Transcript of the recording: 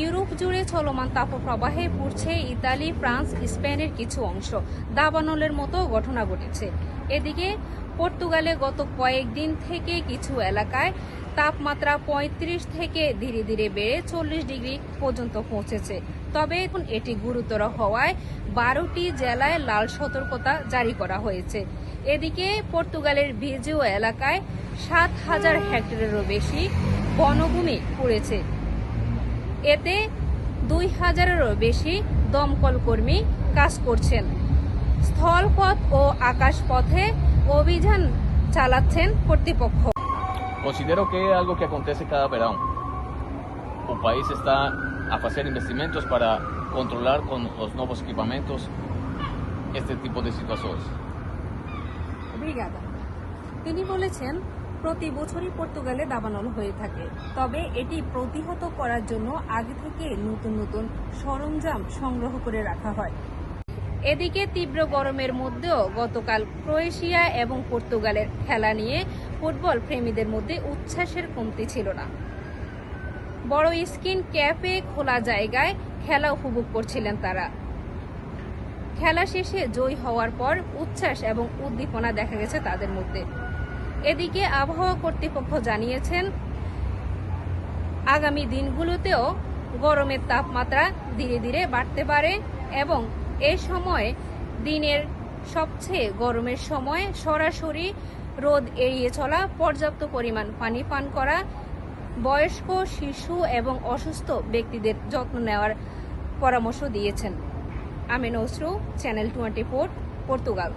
Europe জুড়ে চলমান তাপপ্রবাহে পুড়ছে Italy, France, স্পেনের কিছু অংশ। দাবানলের মতো ঘটনা ঘটেছে। এদিকে পর্তুগালে গত কয়েকদিন থেকে কিছু এলাকায় তাপমাত্রা ৩৫ থেকে ধীরে ধীরে বেড়ে ৪০ ডিগ্রি পর্যন্ত পৌঁছেছে। তবে এখন এটি গুরুতর হওয়ায় ১২টি জেলায় লাল সতর্কতা জারি করা হয়েছে। এদিকে পর্তুগালের ভিজুও এলাকায় ৭,০০০ হেক্টরেরও বেশি বনভূমি পুড়েছে। এতে ২,০০০-এরও বেশি দমকল কর্মী কাজ করছেন। স্থলপথ ও আকাশপথে অভিযান চালাচ্ছেন কর্তৃপক্ষ। Considero que es algo que acontece cada verano. O país está a hacer investimentos para controlar con los nuevos equipamientos este tipo de situaciones. তিনি বলেছেন, প্রতি বছরই পর্তুগালে দাবানল হয়ে থাকে, তবে এটি প্রতিহত করার জন্য আগে থেকে নতুন নতুন সরঞ্জাম সংগ্রহ করে রাখা হয়। এদিকে তীব্র গরমের মধ্যেও গতকাল ক্রোয়েশিয়া এবং পর্তুগালের খেলা নিয়ে ফুটবল প্রেমীদের মধ্যে উচ্ছ্বাসের কমতি ছিল না। বড় স্ক্রিন, ক্যাফে, খোলা জায়গায় খেলা উপভোগ করছিলেন তারা। খেলা শেষে জয়ী হওয়ার পর উচ্ছ্বাস এবং উদ্দীপনা দেখা গেছে তাদের মধ্যে। এদিকে আবহাওয়া কর্তৃপক্ষ জানিয়েছেন, আগামী দিনগুলোতেও গরমের তাপমাত্রা ধীরে ধীরে বাড়তে পারে এবং এই সময় দিনের সবচেয়ে গরমের সময় সরাসরি রোদ এড়িয়ে চলা, পর্যাপ্ত পরিমাণ পানি পান করা, বয়স্ক, শিশু এবং অসুস্থ ব্যক্তিদের যত্ন নেওয়ার পরামর্শ দিয়েছেন। আমিন নসরু, চ্যানেল 24, পর্তুগাল।